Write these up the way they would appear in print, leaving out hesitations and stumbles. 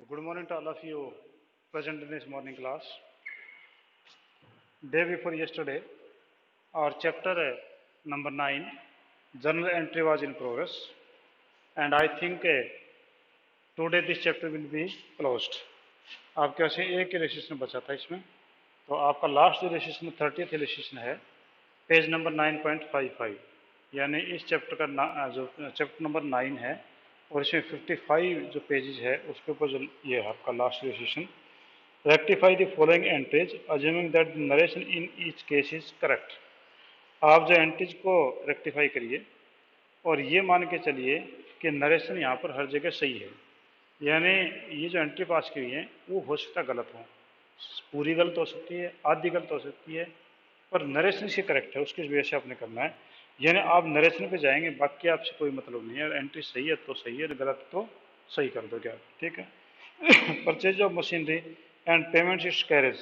Good morning to all of you present in this morning class. Day before yesterday, our chapter number 9, journal entry was in progress, and I think today this chapter will be closed. आपके पास एक ही registration बचा था इसमें, तो आपका last जो registration 30th registration है, page number 9.55, यानी इस चैप्टर का जो चैप्टर नंबर 9 है और इसमें 55 जो पेजेज है उसके ऊपर जो ये है आपका last registration. Rectify the following entries, assuming that the narration in each case is correct. आप जो एंट्रीज को रेक्टिफाई करिए और ये मान के चलिए कि नरेशन यहाँ पर हर जगह सही है, यानी ये जो एंट्री पास की हुई है वो हो सकता गलत हो, पूरी गलत हो सकती है, आधी गलत हो सकती है, पर नरेशन इसके करेक्ट है, उसकी वजह से आपने करना है. यानी आप नरेशन पे जाएंगे, बाकी आपसे कोई मतलब नहीं है. एंट्री सही है तो सही है, गलत तो सही कर दोगे आप. ठीक है. Purchase of machinery and payment it's carriage.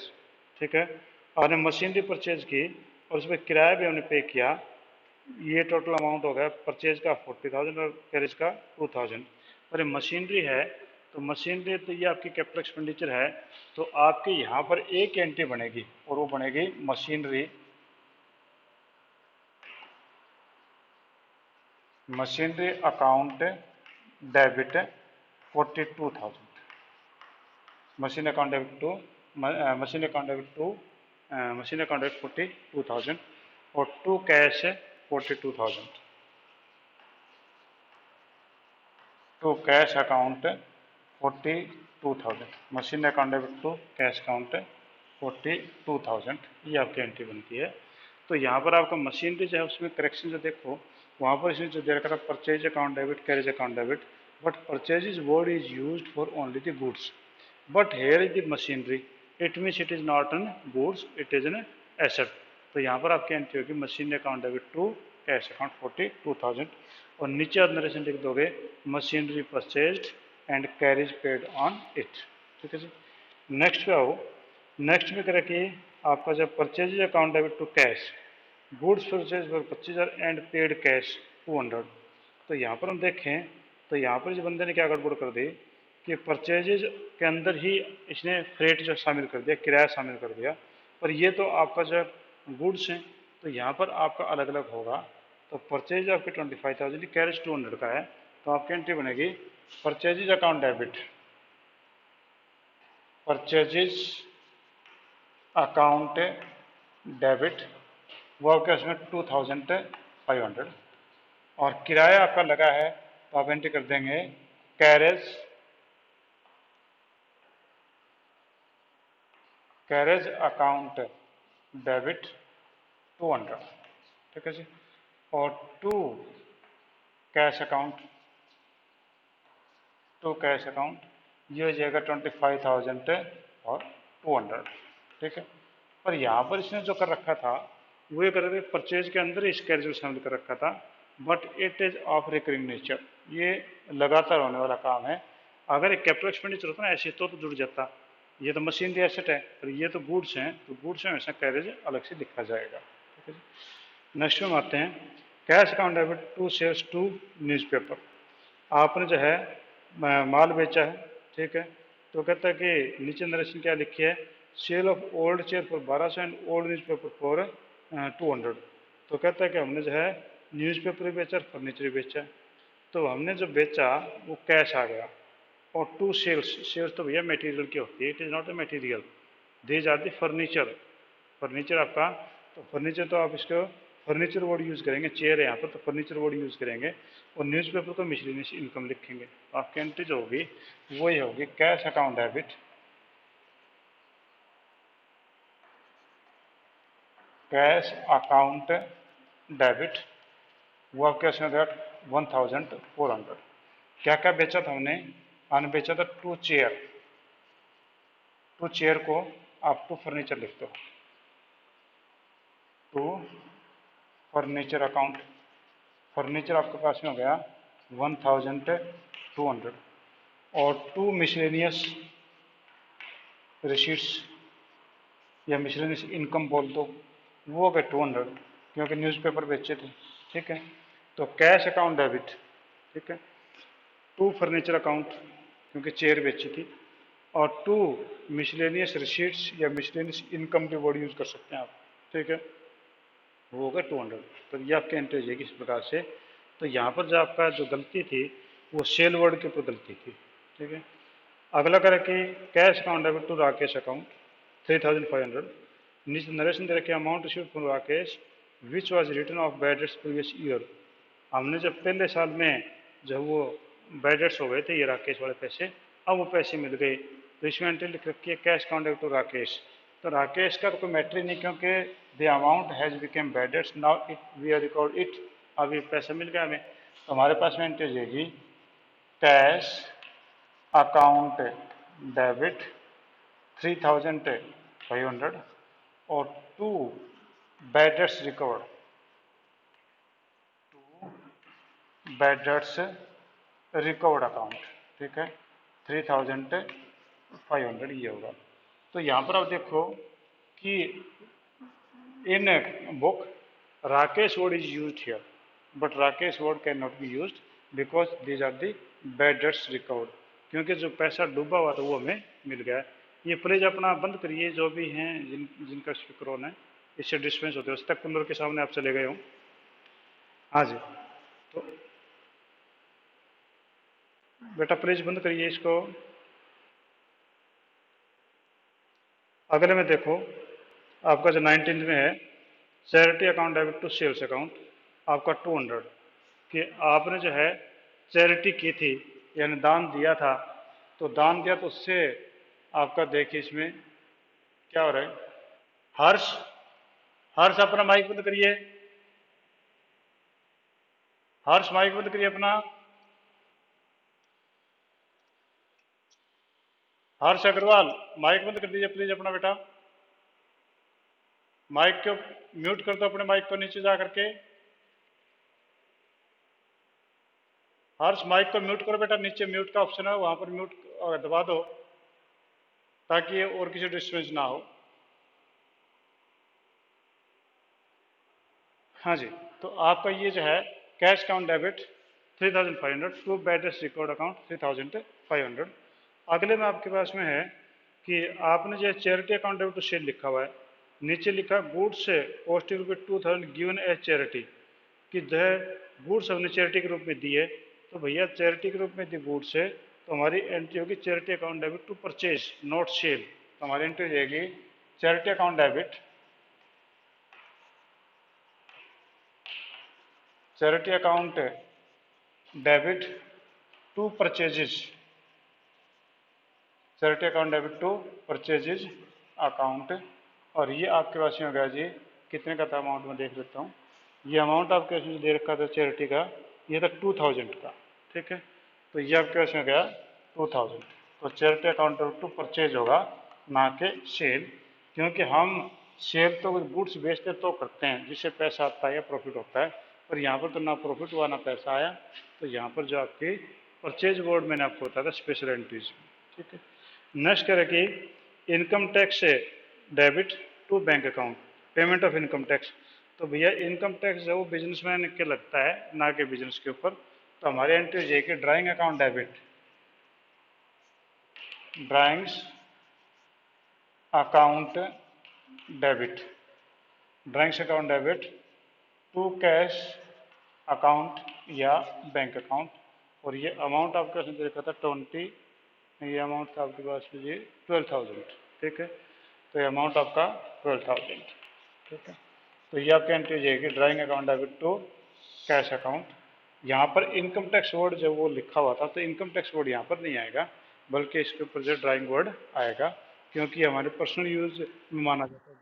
ठीक है. आपने मशीनरी परचेज की और उसमें किराया भी हमने पे किया. ये टोटल अमाउंट हो गया परचेज का 40,000 और कैरेज का 2,000. और ये मशीनरी है तो मशीनरी तो ये आपकी कैपिटल एक्सपेंडिचर है, तो आपके यहाँ पर एक एंट्री बनेगी और वो बनेगी machinery account debit 42,000. Machine account debit to machine account debit to machine account debit 42,000 और to cash 42,000. To cash account 42,000. Machine account debit to cash account 42,000. ये आपकी एंट्री बनती है. तो यहाँ पर आपका मशीनरी जो है उसमें करेक्शन जो देखो, वहाँ पर इसमें जो दे रखा था purchase account debit, carriage account debit, but purchase word is used for only the goods. But here is the machinery. It means it is not an goods, it is an asset. तो यहाँ पर आपकी entry होगी machine account debit to cash account 42,000 और नीचे आप narration लिख दोगे machinery purchased and carriage paid on it. ठीक है जी. नेक्स्ट पे आओ. नेक्स्ट में क्या कि आपका जब purchase account debit to cash, goods purchase for 25,000 and paid cash 200. तो यहाँ पर हम देखें तो यहाँ पर इस बंदे ने क्या गड़बड़ कर दी कि परचेजेज के अंदर ही इसने फ्रेट जो शामिल कर दिया, किराया शामिल कर दिया, पर ये तो आपका जो गुड्स हैं तो यहाँ पर आपका अलग अलग होगा. तो परचेज आपके 25,000, कैरेज 200 का है, तो आपकी एंट्री बनेगी purchases account debit, purchases account debit वो आपके उसमें 2,500 और किराया आपका लगा है तो आप एंट्री कर देंगे कैरेज अकाउंट डेबिट 200. ठीक है जी. और टू कैश अकाउंट ये हो जाएगा 25,000 और 200. ठीक है. पर यहाँ पर इसने जो कर रखा था वो ये कर रहे थे परचेज के अंदर इस कैरेज को शामिल कर रखा था, but it is of recurring nature. ये लगातार होने वाला काम है. अगर एक कैपिटल एक्सपेंडिचर होता ना ऐसे तो जुड़ जाता. ये तो मशीनरी एसेट है पर ये तो गुड्स हैं, तो गुड्स में हमेशा कैरेज अलग से लिखा जाएगा. ठीक है. नेक्स्ट में आते हैं cash account debit to sales to newspaper. आपने जो है माल बेचा है. ठीक है. तो कहता है कि नीचे नरेशन क्या लिखी है, sale of old chair for 1,200 and old newspaper for 200. तो कहता है कि हमने जो है न्यूज़पेपर बेचा, फर्नीचर बेचा. तो हमने जो बेचा वो कैश आ गया. और टू सेल्स तो भैया मटेरियल की होती है, it is not a material, these are the furniture आपका. तो फर्नीचर तो आप इसको फर्नीचर वर्ड यूज़ करेंगे, चेयर है यहाँ पर तो फर्नीचर वर्ड यूज़ करेंगे और न्यूज़पेपर को मिसलेनियस इनकम लिखेंगे. आपकी एंट्री जो होगी वही होगी cash account debit, cash account debit वो आपके उसमें गया 1,400. क्या क्या बेचा था हमने बेचा था टू चेयर को आप टू फर्नीचर लिख दो. टू फर्नीचर अकाउंट, फर्नीचर आपके पास में हो गया 1,200 और टू मिसलेनियस रिसीट्स या मिसलेनियस इनकम बोल दो, वो हो गए 200 क्योंकि न्यूज़पेपर बेचे थे. ठीक है. तो कैश अकाउंट डेबिट. ठीक है. टू फर्नीचर अकाउंट क्योंकि चेयर बेची थी. और 2 मिसलेनियस रिसीट्स या मिसलेनियस इनकम के वर्ड यूज कर सकते हैं आप, ठीक है, वो होगा 200। तो ये आपकी एंट्री हो जाएगी इस प्रकार से। तो यहाँ पर जो आपका जो गलती थी वो सेल वर्ड के ऊपर गलती थी, ठीक है। अगला करें कि cash account debit to Rakesh account 3500। नीचे नरेशन दे रखे amount receive from Rakesh which was return of bad debts previous year. हमने जब पहले साल में जब वो बैड डेट्स हो गए थे ये राकेश वाले पैसे, अब वो पैसे मिल गए, तो इसमें एंट्री लिख रखी है cash account debit to Rakesh. तो राकेश का तो कोई मैटर नहीं क्योंकि the amount has become bad debts now it we are record it. अब ये पैसा मिल गया हमें, तो हमारे पास में एंट्री जाएगी कैश अकाउंट डेबिट 3500 और 2 bad debts recovered, 2 bad debts recovered account, ठीक है, 3500 ये होगा। तो यहाँ पर आप देखो कि in book Rakesh word is used here, but Rakesh word can not be used because these are the bad debts recovered, क्योंकि जो पैसा डूबा हुआ था वो हमें मिल गया। ये प्लीज अपना बंद करिए, जो भी हैं जिनका स्पीकर ऑन है इससे डिस्पेंस होते हैं, उस तक कूलर के सामने आप चले गए हो। हाँ जी, तो बेटा प्लीज बंद करिए इसको। अगले में देखो आपका जो 19 में है charity account debit to sales account आपका 200 कि आपने जो है चैरिटी की थी यानी दान दिया था, तो दान दिया तो उससे आपका देखिए इसमें क्या हो रहा है। हर्ष, हर्ष अपना माइक बंद करिए, हर्ष माइक बंद करिए अपना, हर्ष अग्रवाल माइक बंद कर दीजिए प्लीज अपना बेटा, माइक को म्यूट कर दो अपने माइक को नीचे जा करके। हर्ष माइक को म्यूट करो बेटा, नीचे म्यूट का ऑप्शन है वहां पर म्यूट दबा दो ताकि और किसी डिस्टर्बेंस ना हो। हाँ जी, तो आपका ये जो है cash account debit 3500 to bad debts record account 3500। अगले में आपके पास में है कि आपने जो charity account debit to sale लिखा हुआ है, नीचे लिखा गुड्स कॉस्टिंग रुपये 2000 गिवन एज चैरिटी कि जो है गुड्स हमने चैरिटी के रूप में दिए, तो भैया चैरिटी के रूप में दी गुड्स है तो हमारी एंट्री होगी charity account debit to purchase not sale. तो हमारी एंट्री हो जाएगी charity account debit, charity account debit to purchases, charity account debit to purchases account. और ये आपके पास में हो गया जी कितने का था अमाउंट में देख लेता हूँ। ये अमाउंट आपके पास में दे रखा था चैरिटी का, ये था 2000 का, ठीक है, तो ये आपके पास में गया 2000। तो charity account debit to purchase होगा ना कि सेल, क्योंकि हम सेल तो गुड्स बेचते तो करते हैं जिससे पैसा आता है या प्रॉफिट होता है, पर यहाँ पर तो ना प्रॉफिट हुआ ना पैसा आया। तो यहाँ पर जो आपकी परचेज वर्ड मैंने आपको बताया था स्पेशल एंट्रीज, ठीक है। नेक्स्ट करें कि income tax debit to bank account payment of income tax. तो भैया इनकम टैक्स जो वो बिजनेसमैन के लगता है ना कि बिजनेस के ऊपर। तो हमारी एंट्री हो जाएगी drawing account debit, drawings account debit, drawings account debit to cash account या बैंक अकाउंट। और ये अमाउंट आपके पास देखा था 20, ये अमाउंट था आपके पास में ये 12,000, ठीक है, तो ये अमाउंट आपका 12,000, ठीक है। तो ये आपकी एंट्री हो जाएगी drawing account debit to cash account. यहाँ पर इनकम टैक्स वर्ड जब वो लिखा हुआ था तो इनकम टैक्स वर्ड यहाँ पर नहीं आएगा, बल्कि इसके ऊपर जो ड्राइंग वर्ड आएगा, क्योंकि हमारे पर्सनल यूज में माना जाता है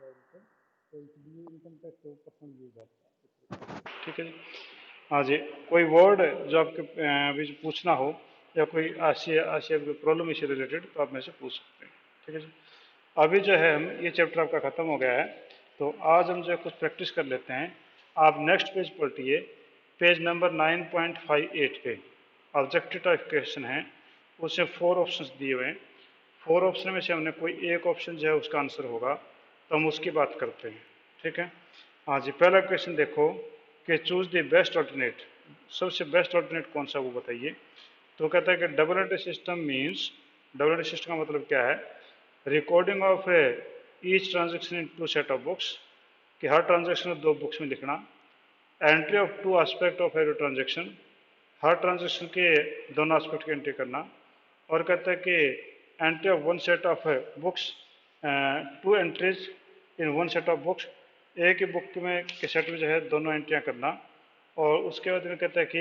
तो इसलिए इनकम टैक्स पर्सनल यूज आता है, ठीक है जी। हाँ जी, कोई वर्ड जो आपके अभी जो पूछना हो या कोई आशिया आशिया कोई प्रॉब्लम इससे रिलेटेड तो आप मेरे से पूछ सकते हैं, ठीक है जी। अभी जो है हम ये चैप्टर आपका ख़त्म हो गया है, तो आज हम जो है कुछ प्रैक्टिस कर लेते हैं। आप नेक्स्ट पेज पलटिए, पेज नंबर 9.58 पे ऑब्जेक्टिव टाइप क्वेश्चन है, उससे 4 ऑप्शंस दिए हुए हैं। 4 ऑप्शन में से हमने कोई एक ऑप्शन जो है उसका आंसर होगा, तो हम उसकी बात करते हैं, ठीक है। हाँ जी, पहला क्वेश्चन देखो कि चूज द बेस्ट ऑल्टरनेट, सबसे बेस्ट ऑल्टरनेट कौन सा वो बताइए। तो कहता है कि double entry system means double entry system का मतलब क्या है? Recording of each transaction in two set of books, कि हर ट्रांजेक्शन दो बुक्स में लिखना। Entry of two aspect of every transaction, हर ट्रांजेक्शन के दोनों एस्पेक्ट की एंट्री करना। और कहते हैं कि entry of one set of books, to entries in one set of books, एक ही बुक में के सेट में जो है दोनों एंट्रियां करना। और उसके बाद में कहते हैं कि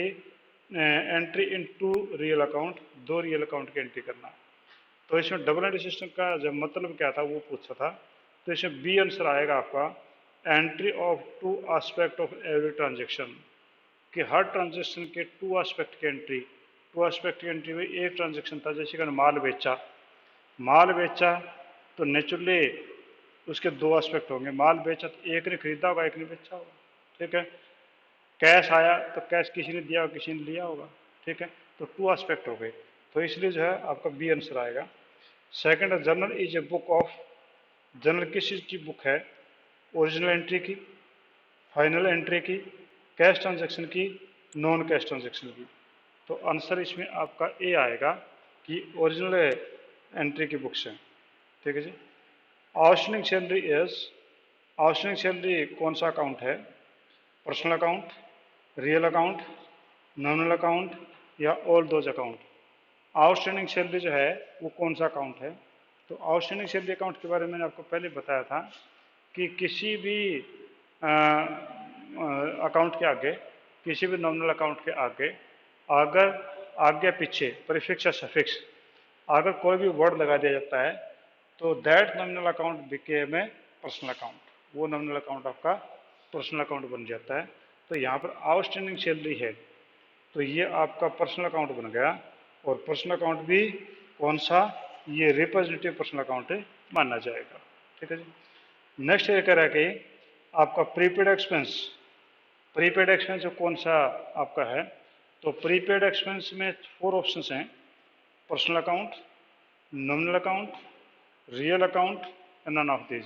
entry in two real account, दो रियल अकाउंट की एंट्री करना। तो इसमें डबल एंट्री सिस्टम का जब मतलब क्या था वो पूछा था। तो इसमें बी आंसर आएगा आपका, entry of two aspect of every transaction, कि हर ट्रांजेक्शन के टू एस्पेक्ट की एंट्री। टू एस्पेक्ट की एंट्री में एक ट्रांजेक्शन था, जैसे कि माल बेचा तो नेचुरली उसके दो एस्पेक्ट होंगे। माल बेचा तो एक ने खरीदा होगा, एक ने बेचा होगा, ठीक है। कैश आया तो कैश किसी ने दिया होगा, किसी ने लिया होगा, ठीक है। तो टू एस्पेक्ट हो गए, तो इसलिए जो है आपका बी आंसर आएगा। Second, journal is a book of, journal किस चीज़ की बुक है? ओरिजिनल एंट्री की, फाइनल एंट्री की, कैश ट्रांजैक्शन की, नॉन कैश ट्रांजैक्शन की। तो आंसर इसमें आपका ए आएगा कि ओरिजिनल एंट्री की बुक्स हैं, ठीक है जी। Outstanding salary is, outstanding salary कौन सा अकाउंट है? Personal account, real account, nominal account या all those account? Outstanding salary जो है वो कौन सा अकाउंट है? तो आउटस्टैंडिंग सैलरी अकाउंट के बारे में मैंने आपको पहले बताया था कि किसी भी अकाउंट के आगे, किसी भी नॉमिनल अकाउंट के आगे अगर आगे पीछे प्रीफिक्स या सफिक्स अगर कोई भी वर्ड लगा दिया जाता है तो that nominal account became a personal account, वो नॉमिनल अकाउंट आपका पर्सनल अकाउंट बन जाता है। तो यहाँ पर आउटस्टैंडिंग सैलरी है तो ये आपका पर्सनल अकाउंट बन गया। और पर्सनल अकाउंट भी कौन सा? ये रिप्रेजेंटेटिव पर्सनल अकाउंट माना जाएगा, ठीक है जी। नेक्स्ट ये कह रहा है कि आपका प्रीपेड एक्सपेंस, प्रीपेड एक्सपेंस कौन सा आपका है? तो प्रीपेड एक्सपेंस में फोर ऑप्शंस हैं, personal account, nominal account, real account and none of these.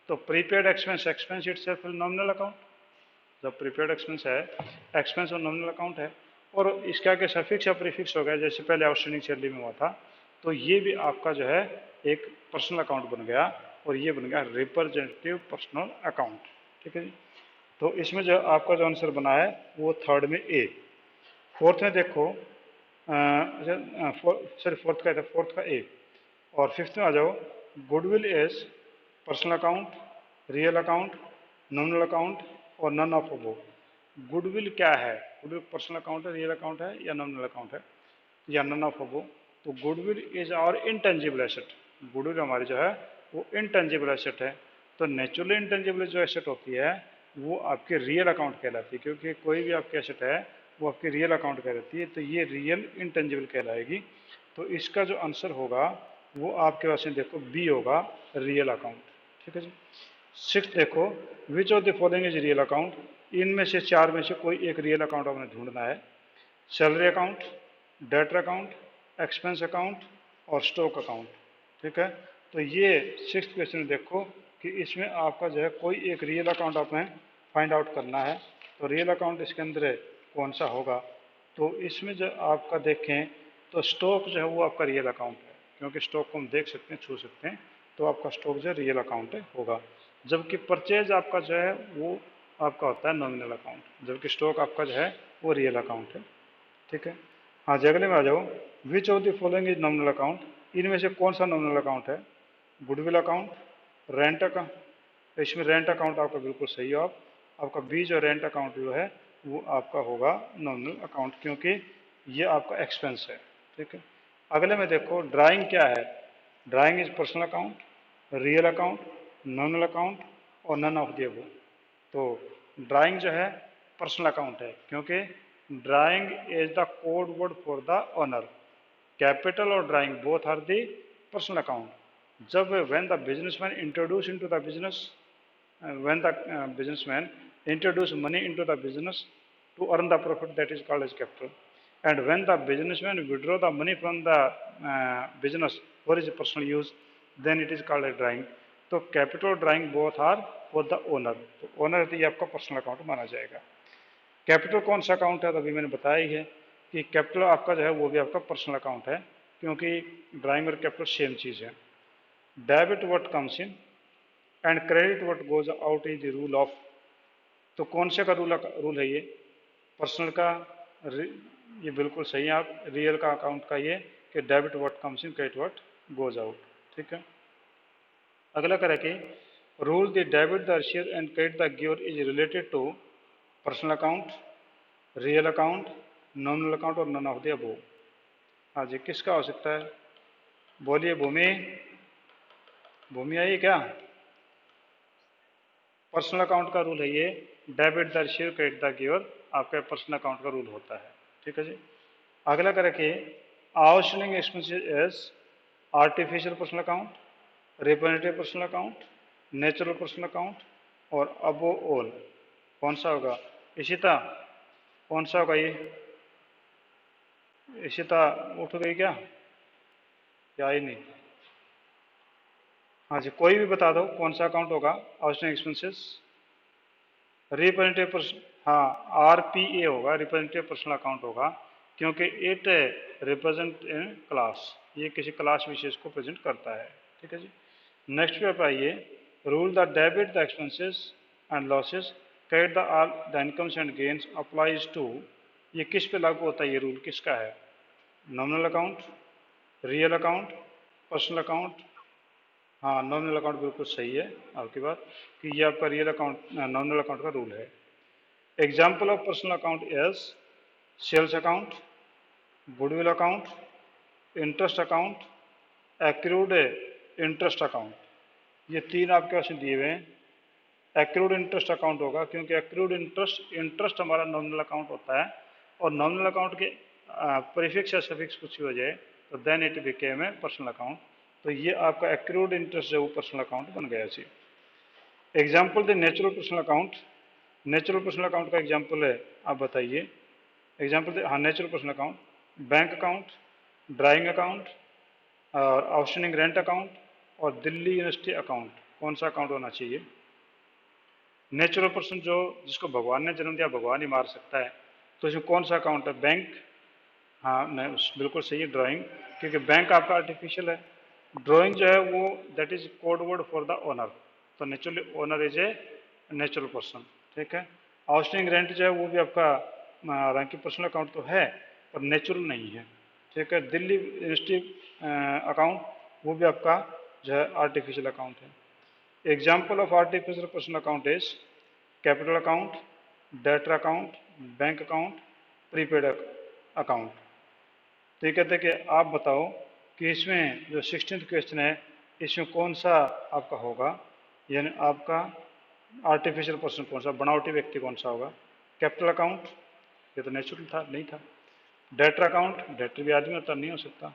तो prepaid expense, expense itself nominal account, जब प्रीपेड एक्सपेंस है, एक्सपेंस और नॉमिनल अकाउंट है। और इसके आगे सफिक्स या प्रीफिक्स हो गया, जैसे पहले आउटस्टैंडिंग सैलरी में हुआ था, तो ये भी आपका जो है एक पर्सनल अकाउंट बन गया और ये बन गया रिप्रेजेंटेटिव पर्सनल अकाउंट, ठीक है जी। तो इसमें जो आपका जो आंसर बना है वो थर्ड में ए। फोर्थ में देखो, सॉरी फोर्थ का था, फोर्थ का ए। और फिफ्थ में आ जाओ, goodwill is personal account, real account, nominal account और नन ऑफ अबोव। गुडविल क्या है? गुडविल पर्सनल अकाउंट है, रियल अकाउंट है या नॉमिनल अकाउंट है या नन ऑफ अबोव? तो goodwill is our intangible asset, goodwill हमारी जो है वो इंटेंजिबल एसेट है। तो नेचुरली इंटेंजिबल जो एसेट होती है वो आपके रियल अकाउंट कहलाती है, क्योंकि कोई भी आपकी एसेट है वो आपकी रियल अकाउंट कहलाती है, तो ये रियल इंटेंजिबल कहलाएगी। तो इसका जो आंसर होगा वो आपके पास में देखो बी होगा, रियल अकाउंट, ठीक है जी। सिक्स देखो, which of the following is real account? इनमें से चार में से कोई एक रियल अकाउंट आपने ढूंढना है। Salary account, debtor account, expense account और स्टॉक अकाउंट, ठीक है। तो ये सिक्स क्वेश्चन में देखो कि इसमें आपका जो है कोई एक रियल अकाउंट आपने फाइंड आउट करना है। तो रियल अकाउंट इसके अंदर कौन सा होगा? तो इसमें जो आपका देखें तो स्टॉक जो है वो आपका रियल अकाउंट है, क्योंकि स्टॉक को हम देख सकते हैं, छू सकते हैं, तो आपका स्टॉक जो है रियल अकाउंट होगा। जबकि परचेज आपका जो है वो आपका होता है नॉमिनल अकाउंट, जबकि स्टॉक आपका जो है वो रियल अकाउंट है, ठीक है। हाँ जी, अगले में आ जाओ, which of the following is nominal account? इनमें से कौन सा नॉमिनल अकाउंट है? गुडविल अकाउंट, रेंट अकाउंट, तो इसमें रेंट अकाउंट आपका बिल्कुल सही हो। आपका बी जो रेंट अकाउंट जो है वो आपका होगा नॉमिनल अकाउंट, क्योंकि ये आपका एक्सपेंस है, ठीक है। अगले में देखो, ड्राइंग क्या है? Drawing is personal account, real account, nominal account और नन ऑफ द अबव। तो ड्राइंग जो है पर्सनल अकाउंट है, क्योंकि drawing is the code word for the owner. Capital और drawing both are the personal account. जब when the businessman introduce into the business, when the businessman introduce money into the business to earn the profit, that is called as capital. And when the businessman withdraw the money from the business for his personal use, then it is called a drawing. तो capital और drawing both are for the owner, तो owner तो ये आपका personal account माना जाएगा। Capital कौन सा अकाउंट है? तो अभी मैंने बताया ही है कि कैपिटल आपका जो है वो भी आपका पर्सनल अकाउंट है, क्योंकि ड्राइंग और कैपिटल सेम चीज़ है। Debit what comes in and credit what goes out is the rule of. तो कौन से का रूल है ये? पर्सनल का, ये बिल्कुल सही है आप, रियल का अकाउंट का ये कि debit what comes in credit what goes out. ठीक है। अगला करें कि rule the debit the receiver and credit the giver is related to personal account, real account, nominal account और नन ऑफ द अबोव। हाँ जी, किसका हो सकता है? बोलिए भूमि। भूमि आई क्या? पर्सनल अकाउंट का रूल है ये, debit the receiver credit the giver, आपका पर्सनल अकाउंट का रूल होता है। ठीक है जी। अगला करें कि outstanding expenses as artificial personal account, representative personal account, natural personal account और अबोव ऑल कौन सा होगा? इशिता कौन सा होगा ये? इशिता उठ गई क्या? या ही नहीं? हाँ जी, कोई भी बता दो कौन सा अकाउंट होगा आउटस्टैंडिंग एक्सपेंसेस। रिप्रेजेंटेटिव पर्सन, हाँ आरपीए होगा, रिप्रेजेंटेटिव पर्सनल अकाउंट होगा, क्योंकि इट रिप्रेजेंट इन क्लास, ये किसी क्लास विशेष को प्रेजेंट करता है। ठीक है जी। नेक्स्ट पे आप आइए, rule the debit the expenses and losses credit the all the incomes and gains applies to, ये किस पे लागू होता है? ये रूल किसका है? Nominal account, real account, personal account. हाँ, नॉमिनल अकाउंट बिल्कुल सही है आपकी बात कि ये आपका रियल अकाउंट, नॉमिनल अकाउंट का रूल है। Example of personal account as sales account, goodwill account, interest account, accrued interest account. ये तीन आपके पास दिए हुए हैं। एक्रूड इंटरेस्ट अकाउंट होगा क्योंकि एक्रूड इंटरेस्ट, इंटरेस्ट हमारा नॉमिनल अकाउंट होता है और नॉमिनल अकाउंट के प्रीफिक्स या सफिक्स कुछ हो जाए तो then it became a personal account. तो ये आपका एक्रूड इंटरेस्ट जो पर्सनल अकाउंट बन गया जी। Example the natural personal account, natural personal account का एग्जाम्पल है, आप बताइए एग्जाम्पल। हाँ, natural personal account, bank account, drawing account और आउटस्टैंडिंग रेंट अकाउंट और दिल्ली यूनिवर्सिटी अकाउंट, कौन सा अकाउंट होना चाहिए? नेचुरल पर्सन जो, जिसको भगवान ने जन्म दिया भगवान ही मार सकता है, तो इसमें कौन सा अकाउंट है? बैंक। हाँ नहीं, बिल्कुल सही है ड्राइंग, क्योंकि बैंक आपका आर्टिफिशियल है। ड्राइंग जो है वो that is code word for the owner, तो naturally owner is a natural person. ठीक है। आउटस्टैंडिंग रेंट जो है वो भी आपका हालांकि पर्सनल अकाउंट तो है पर नेचुरल नहीं है। ठीक है। दिल्ली यूनिवर्सिटी अकाउंट वो भी आपका जो है आर्टिफिशियल अकाउंट है। Example of artificial personal account is capital account, debtor account, bank account, prepaid account. तो ये कहते हैं कि आप बताओ कि इसमें जो 16th क्वेश्चन है इसमें कौन सा आपका होगा, यानी आपका आर्टिफिशियल पर्सन कौन सा, बनावटी व्यक्ति कौन सा होगा? कैपिटल अकाउंट, ये तो नेचुरल था, नहीं था। डेटर अकाउंट, डेटर भी आदमी होता, नहीं हो सकता।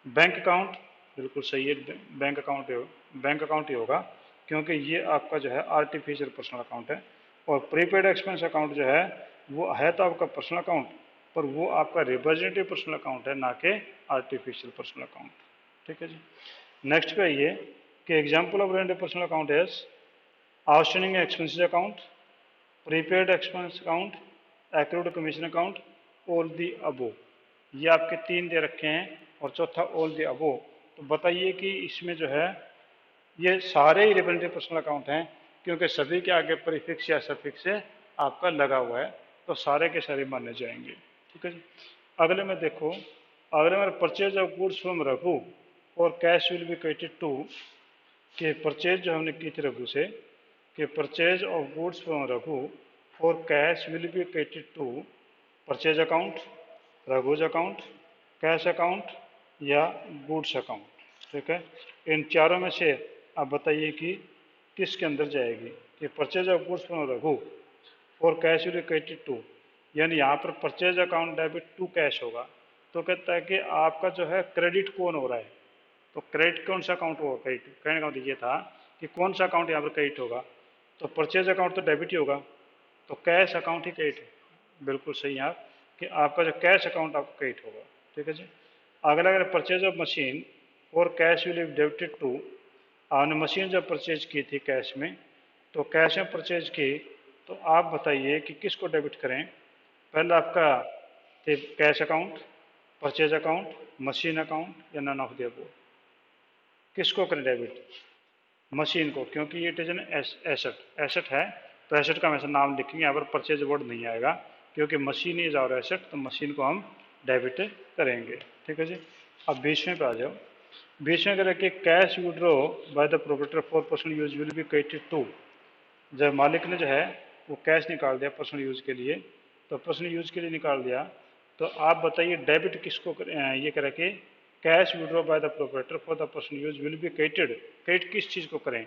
बैंक अकाउंट, बिल्कुल सही है, बैंक अकाउंट, बैंक अकाउंट ही होगा क्योंकि ये आपका जो है आर्टिफिशियल पर्सनल अकाउंट है। और प्रीपेड एक्सपेंस अकाउंट जो है वो है तो आपका पर्सनल अकाउंट, पर वो आपका रिप्रेजेंटेटिव पर्सनल अकाउंट है, ना कि आर्टिफिशियल पर्सनल अकाउंट। ठीक है जी। नेक्स्ट पे आइए कि example of representative personal account is outstanding expenses account, prepaid expense account, accrued commission account, all the above. ये आपके तीन दे रखे हैं और चौथा ऑल दी अबो। तो बताइए कि इसमें जो है ये सारे ही रिप्रेजेंटेटिव पर्सनल अकाउंट हैं क्योंकि सभी के आगे प्रीफिक्स या सफिक्स से आपका लगा हुआ है, तो सारे के सारे माने जाएंगे। ठीक है जी। अगले में देखो, अगले में purchase of goods from Raghu और cash will be credited to, कि परचेज जो हमने की थी रघु से, कि purchase of goods from Raghu for cash will be credited to purchase account, Raghu's account, cash account या गुड्स अकाउंट। ठीक है। इन चारों में से आप बताइए कि किसके अंदर जाएगी? कि purchase of goods from Raghu for cash will be credited to, यानी यहाँ पर purchase account debit to cash होगा, तो कहता है कि आपका जो है क्रेडिट कौन हो रहा है? तो क्रेडिट कौन सा अकाउंट होगा? क्रेडिट अकाउंट ये था कि कौन सा अकाउंट यहाँ पर क्रेडिट होगा, तो परचेज अकाउंट तो डेबिट ही होगा, तो कैश अकाउंट ही क्रेडिट है। बिल्कुल सही है आप कि आपका जो कैश अकाउंट आपका क्रेडिट होगा। ठीक है जी। अगला अगर परचेज ऑफ मशीन और cash will be debited to, आपने मशीन जब परचेज की थी कैश में, तो कैश में परचेज की, तो आप बताइए कि किसको डेबिट करें? पहला आपका cash account, purchase account, machine account या नन ऑफ द अबव? किसको करें डेबिट? मशीन को, क्योंकि ये it is an asset, asset है तो एसेट का हमेशा नाम लिखेंगे, यहाँ पर परचेज वर्ड नहीं आएगा क्योंकि मशीन इज आवर एसेट, तो मशीन को हम डेबिट करेंगे। ठीक है जी। अब 20वें पे आ जाओ। 20वें कह कि cash withdraw by the proprietor for personal use will be credited to. जब मालिक ने जो है वो कैश निकाल दिया पर्सनल यूज के लिए, तो पर्सनल यूज के लिए निकाल दिया, तो आप बताइए डेबिट किसको ये कह कि cash withdraw by the proprietor for the personal use will be credited, credit किस चीज़ को करें?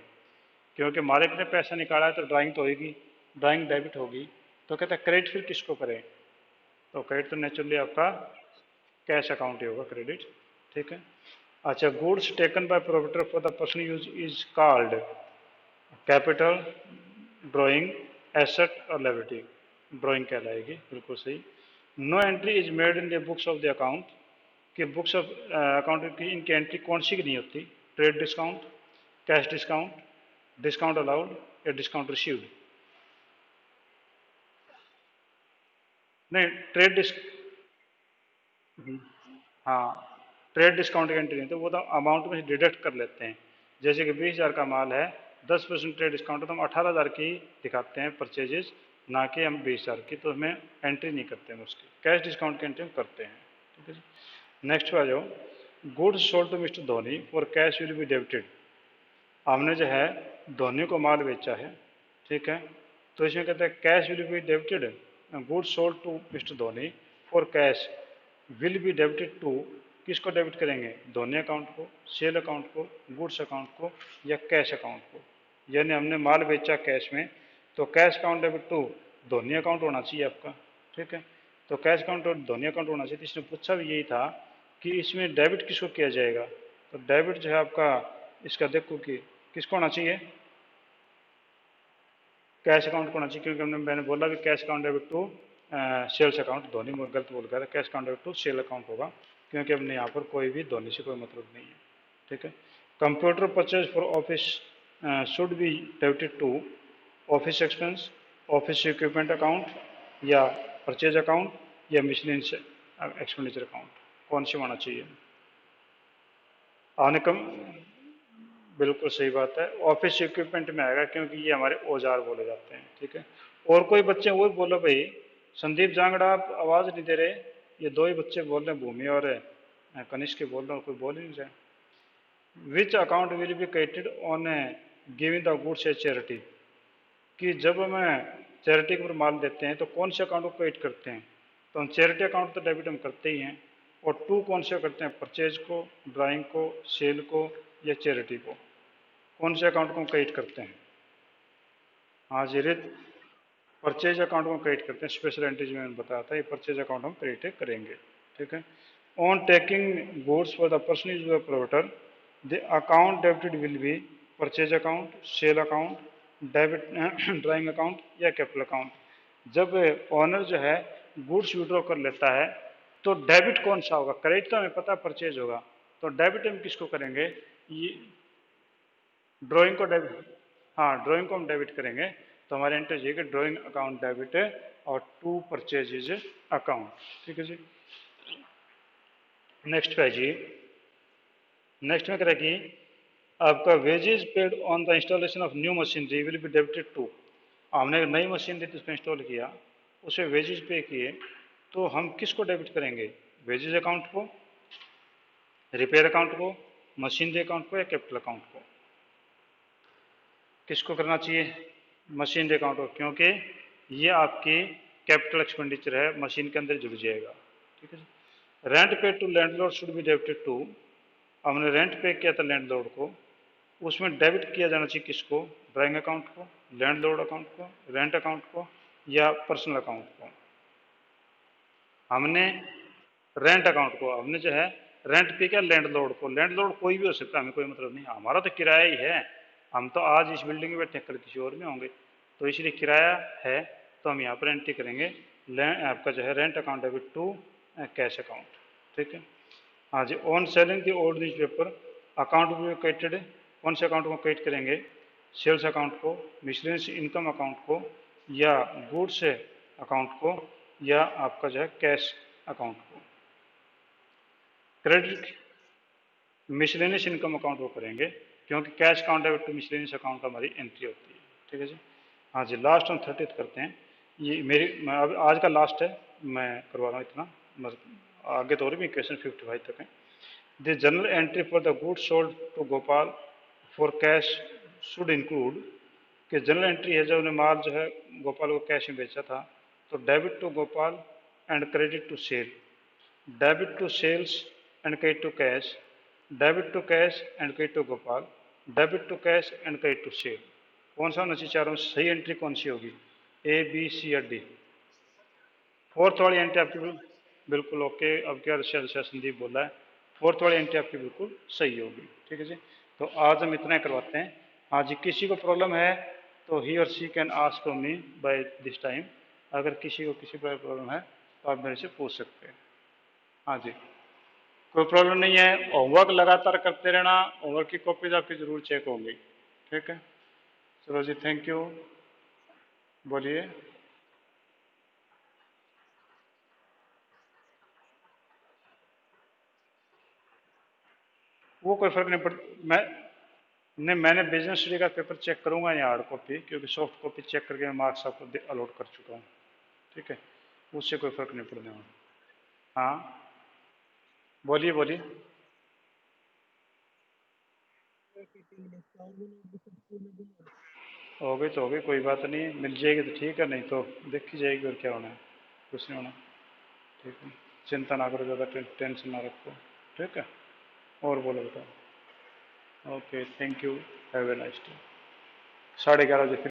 क्योंकि मालिक ने पैसा निकाला है तो ड्राइंग तो होगी, ड्राइंग डेबिट होगी, तो कहता है क्रेडिट फिर किसको करें? तो क्रेडिट तो नेचुरली आपका कैश अकाउंट ही होगा, क्रेडिट। ठीक है। अच्छा, goods taken by proprietor for the personal use is called capital, drawing, asset और लायबिलिटी। ड्राइंग कहलाएगी, बिल्कुल सही। No entry is made in the books of the account, कि बुक्स ऑफ अकाउंट की इनकी एंट्री कौन सी की नहीं होती? Trade discount, cash discount, discount allowed या डिस्काउंट रिसीव्ड? नहीं, ट्रेड डिस्क हाँ, ट्रेड डिस्काउंट की एंट्री नहीं, तो वो तो अमाउंट में से डिडक्ट कर लेते हैं। जैसे कि 20,000 का माल है, 10% ट्रेड डिस्काउंट है तो हम 18,000 की दिखाते हैं परचेजेस, ना कि हम 20,000 की, तो हमें एंट्री नहीं करते हैं उसकी। कैश डिस्काउंट की एंट्री हम करते हैं। ठीक है जी। नेक्स्ट पे आ जाओ। Goods sold to mister Dhoni for cash will be debited. हमने जो है धोनी को माल बेचा है, ठीक है, तो इसमें कहते हैं cash will be debited, goods sold to mister Dhoni for cash will be debited to, किसको डेबिट करेंगे? धोनी अकाउंट को, सेल अकाउंट को, गुड्स अकाउंट को या कैश अकाउंट को? यानी हमने माल बेचा कैश में, तो cash account debit to Dhoni account होना चाहिए आपका। ठीक है, तो कैश अकाउंट और धोनी अकाउंट होना चाहिए। तो इसने पूछा भी यही था कि इसमें डेबिट किसको किया जाएगा, तो डेबिट जो है आपका इसका देखो कि किसको होना चाहिए? कैश अकाउंट को होना चाहिए, क्योंकि मैंने बोला भी cash account debit to sales account, Dhoni गलत बोल गया था, cash account debit to sale account होगा, क्योंकि हमने यहाँ पर कोई भी धोनी से कोई मतलब नहीं है। ठीक है। Computer purchase for office should be debited to office expense, office equipment account या परचेज अकाउंट या मिसलेनियस एक्सपेंडिचर अकाउंट? कौन सी होना चाहिए? आने कम, बिल्कुल सही बात है, ऑफिस इक्विपमेंट में आएगा क्योंकि ये हमारे औजार बोले जाते हैं। ठीक है। और कोई बच्चे वो बोलो भाई, संदीप जांगड़ा आप आवाज़ नहीं दे रहे, ये दो ही बच्चे बोल रहे हैं, भूमि और कनिष्क के बोल रहे हैं, कोई बोल ही नहीं रहे। Which account will be credited on giving the goods A charity, कि जब हमें चैरिटी के ऊपर माल देते हैं तो कौन से अकाउंट को क्रेडिट करते हैं? तो हम चैरिटी अकाउंट तो डेबिट हम करते ही हैं, और टू कौन से करते हैं? परचेज को, ड्राइंग को, सेल को या चैरिटी को? कौन से अकाउंट को क्रेडिट करते हैं? हाँ जी रित, परचेज अकाउंट को क्रेडिट करते हैं, स्पेशल एंट्रीज में बताया था, ये परचेज अकाउंट हम क्रेडिट करेंगे। ठीक है। On taking goods for the person use of proprietor, the account debited will be purchase account, sale account, debit drawing account या कैपिटल अकाउंट? जब ऑनर जो है गुड्स विड्रॉ कर लेता है तो डेबिट कौन सा होगा? क्रेडिट तो हमें पता परचेज होगा, तो डेबिट हम किसको करेंगे? ये ड्राइंग को डेबिट, हाँ ड्राइंग को हम डेबिट करेंगे, तो हमारे एंट्री ये कि ड्राइंग अकाउंट डेबिट है और टू परचेज अकाउंट। ठीक है जी। नेक्स्ट पे जी, नेक्स्ट में करें कि आपका wages paid on the installation of new machinery will be debited to. हमने नई मशीनरी तो उसमें इंस्टॉल किया, उसे वेजेस पे किए, तो हम किसको डेबिट करेंगे? वेजेस अकाउंट को, रिपेयर अकाउंट को, मशीनरी अकाउंट को या कैपिटल अकाउंट को? किसको करना चाहिए? मशीनरी अकाउंट को, क्योंकि ये आपकी कैपिटल एक्सपेंडिचर है, मशीन के अंदर जुड़ जाएगा। ठीक है जी। Rent pay to landlord should be debited to. हमने रेंट पे किया था लैंडलॉर्ड को, उसमें डेबिट किया जाना चाहिए किसको? ड्राइंग अकाउंट को, लैंडलॉर्ड अकाउंट को, रेंट अकाउंट को या पर्सनल अकाउंट को? हमने रेंट अकाउंट को, हमने जो है रेंट पे किया लैंडलॉर्ड को। लैंडलॉर्ड कोई भी हो सकता है, हमें कोई मतलब नहीं, हमारा तो किराया ही है, हम तो आज इस बिल्डिंग में बैठे कल किसी और में होंगे, तो इसलिए किराया है, तो हम यहाँ पर एंट्री करेंगे आपका जो है rent account debit to cash account. ठीक है। हाँ जी, on selling the old newspaper account भी क्रेडिटेड, कौन से अकाउंट को क्रेडिट करेंगे? सेल्स अकाउंट को, मिसलेनियस इनकम अकाउंट को या गुड्स अकाउंट को या आपका जो है कैश अकाउंट को? क्रेडिट मिसलेनियस इनकम अकाउंट वो करेंगे, क्योंकि cash account debit to miscellaneous account का हमारी एंट्री होती है। ठीक है जी। हाँ जी, लास्ट हम 30th करते हैं। ये मेरी मैं अब आज का लास्ट है, मैं करवा रहा हूँ इतना, आगे तो और भी क्वेश्चन 55 तक है। The journal entry for the goods sold to Gopal for cash should include, कि जनरल एंट्री है, जब उन्हें माल जो है गोपाल को कैश में बेचा था, तो debit to Gopal and credit to sale, debit to sales and credit to cash, debit to cash and credit to Gopal, debit to cash and credit to sale. कौन सा होना चाहिए चारों में सही एंट्री कौन सी होगी, ए बी सी या डी? फोर्थ वाली एंट्री आपकी बिल्कुल ओके। अब क्या संदीप बोला है, फोर्थ वाली एंट्री आपकी बिल्कुल सही होगी। ठीक है जी। तो आज हम इतना ही करवाते हैं। हाँ जी, किसी को प्रॉब्लम है तो ही और she can ask to me by this time. अगर किसी को किसी प्रॉब्लम है तो आप मेरे से पूछ सकते हैं। हाँ जी, कोई प्रॉब्लम नहीं है। होमवर्क लगातार करते रहना, होमवर्क की कॉपीज आपकी जरूर चेक होंगी। ठीक है, चलो जी, थैंक यू। बोलिए। वो कोई फर्क नहीं पड़ता। नहीं, मैंने बिजनेस स्टडी का पेपर चेक करूंगा या हार्ड कॉपी, क्योंकि सॉफ्ट कॉपी चेक करके मैं मार्क्स आपको अलॉट कर चुका हूँ। ठीक है, उससे कोई फर्क नहीं पड़ने वाला। हाँ, बोलिए बोलिए। हो गई तो हो गई, कोई बात नहीं है, मिल जाएगी तो ठीक है, नहीं तो देखी जाएगी, और क्या होना है, कुछ नहीं होना। ठीक है, चिंता ना करो, ज़्यादा टेंशन ना रखो। ठीक है, और बोलो बताओ। Okay, thank you, have a nice day. 11:30 बजे फिर